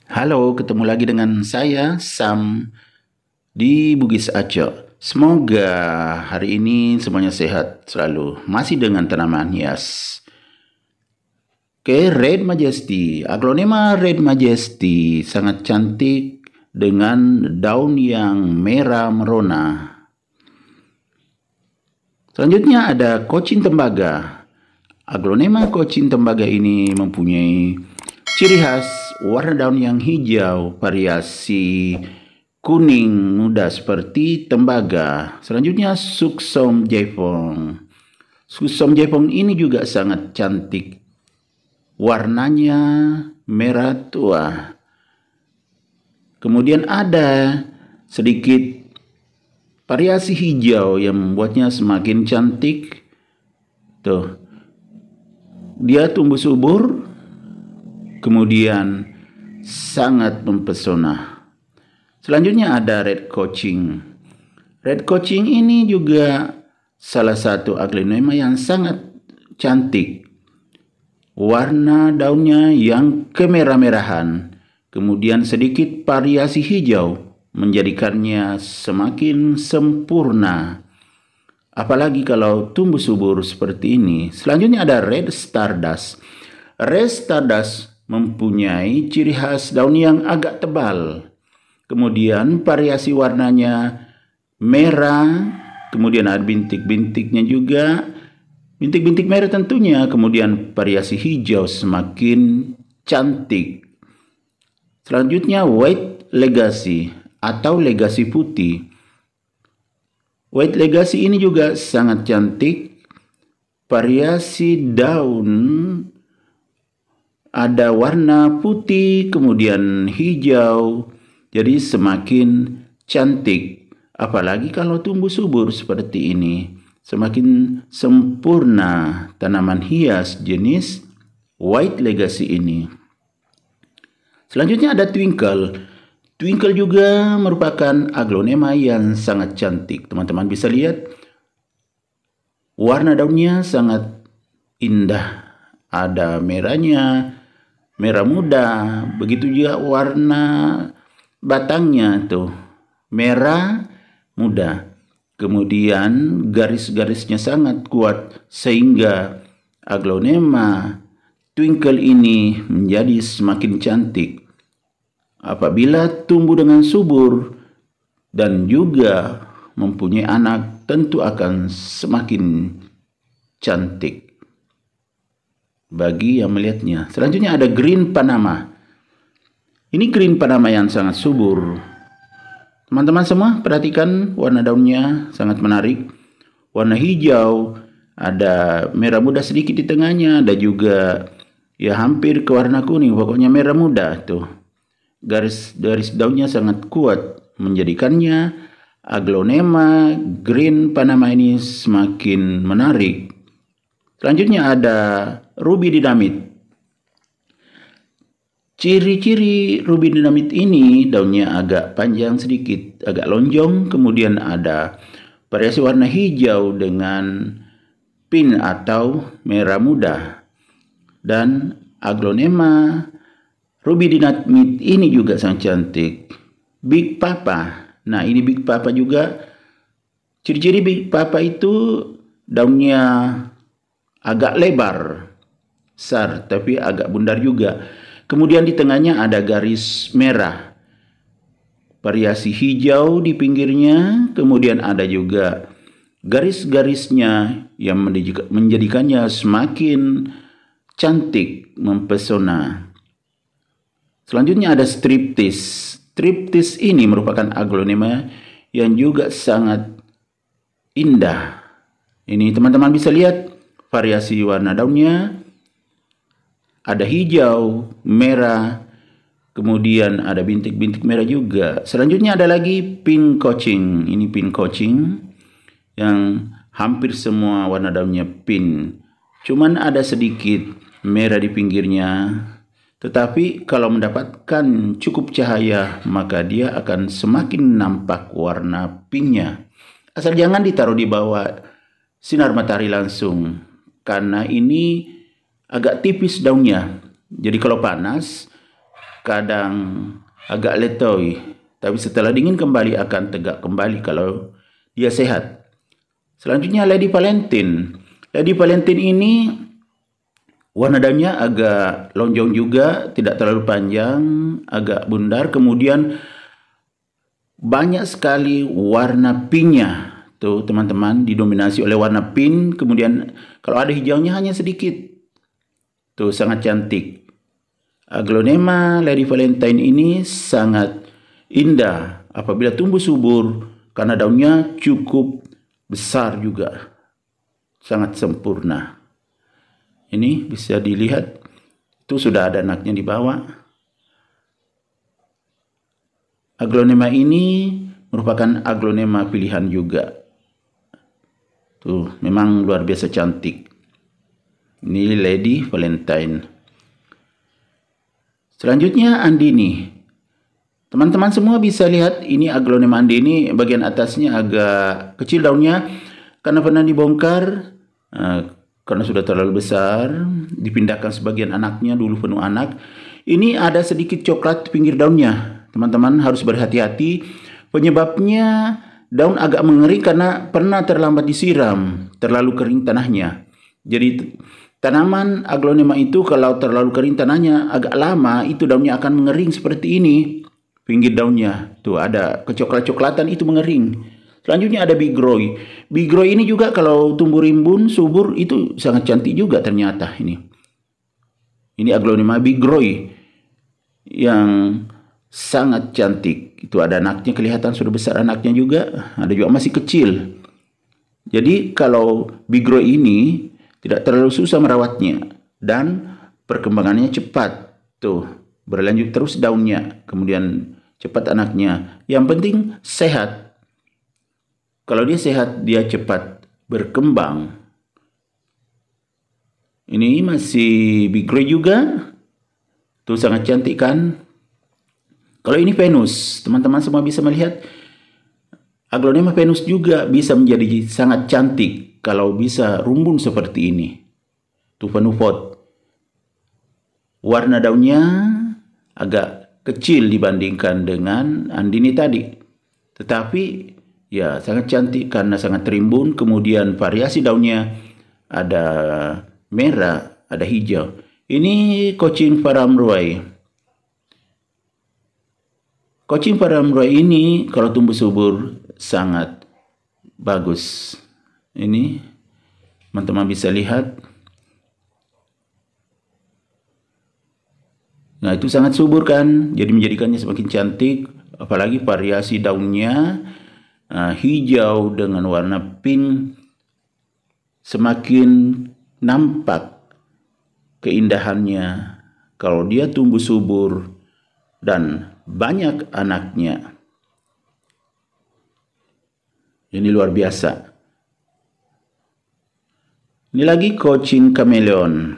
Halo, ketemu lagi dengan saya Sam di Bugis Aceh. Semoga hari ini semuanya sehat selalu. Masih dengan tanaman hias. Oke, Red Majesty. Aglonema Red Majesty sangat cantik dengan daun yang merah merona. Selanjutnya ada Cochin tembaga. Aglonema Cochin tembaga ini mempunyai ciri khas warna daun yang hijau, variasi kuning muda seperti tembaga. Selanjutnya Suksom Jaipong. Suksom Jaipong ini juga sangat cantik. Warnanya merah tua. Kemudian ada sedikit variasi hijau yang membuatnya semakin cantik. Tuh. Dia tumbuh subur, kemudian sangat mempesona. Selanjutnya ada Red Cochin. Red Cochin ini juga salah satu aglonema yang sangat cantik. Warna daunnya yang kemerah-merahan, kemudian sedikit variasi hijau, menjadikannya semakin sempurna. Apalagi kalau tumbuh subur seperti ini. Selanjutnya ada Red Stardust. Red Stardust mempunyai ciri khas daun yang agak tebal. Kemudian variasi warnanya merah, kemudian ada bintik-bintiknya juga. Bintik-bintik merah tentunya, kemudian variasi hijau semakin cantik. Selanjutnya White Legacy atau legasi putih. White Legacy ini juga sangat cantik. Variasi daun ada warna putih, kemudian hijau, jadi semakin cantik. Apalagi kalau tumbuh subur seperti ini. Semakin sempurna tanaman hias jenis White Legacy ini. Selanjutnya ada Twinkle. Twinkle juga merupakan aglonema yang sangat cantik. Teman-teman bisa lihat warna daunnya sangat indah. Ada merahnya, merah muda. Begitu juga warna batangnya tuh, merah muda. Kemudian garis-garisnya sangat kuat sehingga aglonema Twinkle ini menjadi semakin cantik. Apabila tumbuh dengan subur dan juga mempunyai anak, tentu akan semakin cantik bagi yang melihatnya. Selanjutnya ada Green Panama. Ini Green Panama yang sangat subur. Teman-teman semua perhatikan warna daunnya sangat menarik. Warna hijau, ada merah muda sedikit di tengahnya, ada juga ya hampir ke warna kuning, pokoknya merah muda tuh. Garis daunnya sangat kuat, menjadikannya aglonema Green Panama ini semakin menarik. Selanjutnya ada Ruby Dynamite. Ciri-ciri Ruby Dynamite ini daunnya agak panjang sedikit, agak lonjong, kemudian ada variasi warna hijau dengan pink atau merah muda. Dan aglonema Ruby Dynamite ini juga sangat cantik. Big Papa. Nah, ini Big Papa juga. Ciri-ciri Big Papa itu daunnya agak lebar, besar, tapi agak bundar juga. Kemudian di tengahnya ada garis merah. Variasi hijau di pinggirnya, kemudian ada juga garis-garisnya yang menjadikannya semakin cantik, mempesona. Selanjutnya ada Striptease. Striptease ini merupakan aglonema yang juga sangat indah. Ini teman-teman bisa lihat variasi warna daunnya. Ada hijau, merah, kemudian ada bintik-bintik merah juga. Selanjutnya ada lagi Pink Cochin. Ini Pink Cochin yang hampir semua warna daunnya pink. Cuman ada sedikit merah di pinggirnya. Tetapi kalau mendapatkan cukup cahaya, maka dia akan semakin nampak warna pinknya. Asal jangan ditaruh di bawah sinar matahari langsung, karena ini agak tipis daunnya. Jadi kalau panas, kadang agak letoi, tapi setelah dingin kembali akan tegak kembali kalau dia sehat. Selanjutnya Lady Valentine. Lady Valentine ini warna daunnya agak lonjong juga, tidak terlalu panjang, agak bundar, kemudian banyak sekali warna pinknya. Tuh teman-teman, didominasi oleh warna pink, kemudian kalau ada hijaunya hanya sedikit. Tuh sangat cantik. Aglonema Lady Valentine ini sangat indah apabila tumbuh subur karena daunnya cukup besar juga. Sangat sempurna. Ini bisa dilihat, itu sudah ada anaknya di bawah. Aglonema ini merupakan aglonema pilihan juga. Tuh, memang luar biasa cantik. Ini Lady Valentine. Selanjutnya Andini. Teman-teman semua bisa lihat ini aglonema Andini, bagian atasnya agak kecil daunnya karena pernah dibongkar, karena sudah terlalu besar, dipindahkan sebagian anaknya, dulu penuh anak. Ini ada sedikit coklat pinggir daunnya. Teman-teman harus berhati-hati. Penyebabnya daun agak mengering karena pernah terlambat disiram, terlalu kering tanahnya. Jadi tanaman aglonema itu kalau terlalu kering tanahnya agak lama, itu daunnya akan mengering seperti ini. Pinggir daunnya tuh ada kecoklat-coklatan, itu mengering. Selanjutnya ada bigroy. Bigroy ini juga kalau tumbuh rimbun subur itu sangat cantik juga ternyata ini. Ini aglonema bigroy yang sangat cantik. Itu ada anaknya, kelihatan sudah besar anaknya juga. Ada juga masih kecil. Jadi kalau bigroy ini tidak terlalu susah merawatnya dan perkembangannya cepat. Tuh, berlanjut terus daunnya, kemudian cepat anaknya. Yang penting sehat. Kalau dia sehat, dia cepat berkembang. Ini masih bigroy juga. Tuh sangat cantik kan? Kalau ini Venus, teman-teman semua bisa melihat aglonema Venus juga bisa menjadi sangat cantik kalau bisa rumbun seperti ini. Tuh penuh pot. Warna daunnya agak kecil dibandingkan dengan Andini tadi. Tetapi ya sangat cantik karena sangat rimbun, kemudian variasi daunnya ada merah, ada hijau. Ini Cochin Paramroy. Cochin Paramroy ini kalau tumbuh subur sangat bagus. Ini teman-teman bisa lihat. Nah, itu sangat subur kan, jadi menjadikannya semakin cantik. Apalagi variasi daunnya hijau dengan warna pink, semakin nampak keindahannya kalau dia tumbuh subur dan banyak anaknya. Ini luar biasa. Ini lagi Cochin Chameleon.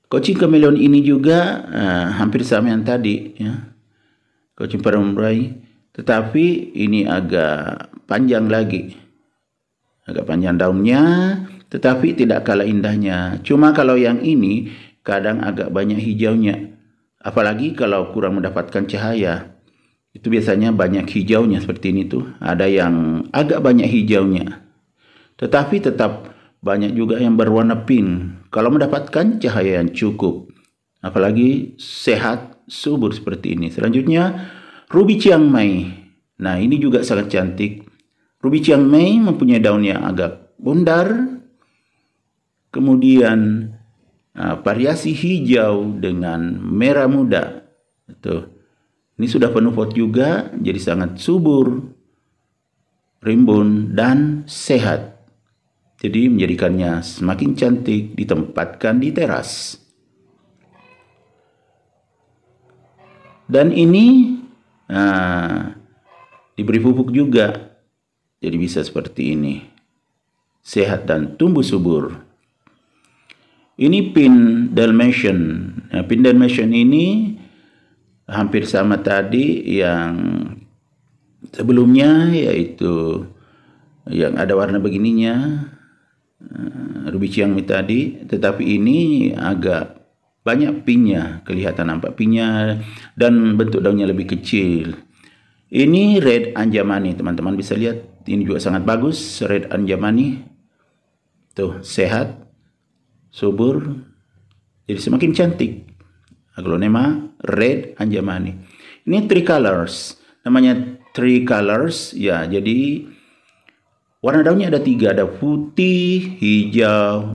Cochin Chameleon ini juga hampir sama yang tadi, ya. Cochin Paramroy, tetapi ini agak panjang lagi. Agak panjang daunnya, tetapi tidak kalah indahnya. Cuma kalau yang ini kadang agak banyak hijaunya. Apalagi kalau kurang mendapatkan cahaya. Itu biasanya banyak hijaunya seperti ini tuh. Ada yang agak banyak hijaunya. Tetapi tetap banyak juga yang berwarna pink. Kalau mendapatkan cahaya yang cukup. Apalagi sehat, subur seperti ini. Selanjutnya, Ruby Chiang Mai. Nah, ini juga sangat cantik. Ruby Chiang Mai mempunyai daun yang agak bundar. Kemudian variasi hijau dengan merah muda. Tuh. Ini sudah penuh pot juga, jadi sangat subur, rimbun, dan sehat. Jadi menjadikannya semakin cantik ditempatkan di teras. Dan ini diberi pupuk juga, jadi bisa seperti ini. Sehat dan tumbuh subur. Ini Pink Dalmatian. Nah, Pink Dalmatian ini hampir sama tadi yang sebelumnya, yaitu yang ada warna begininya, Ruby Chiang Mai tadi. Tetapi ini agak banyak pinnya, kelihatan nampak pinnya dan bentuk daunnya lebih kecil. Ini Red Anjamani, teman-teman bisa lihat. Ini juga sangat bagus, Red Anjamani. Tuh, sehat, subur, jadi semakin cantik. Aglonema Red Anjamani. Ini tricolors, namanya tricolors ya. Jadi warna daunnya ada 3, ada putih, hijau,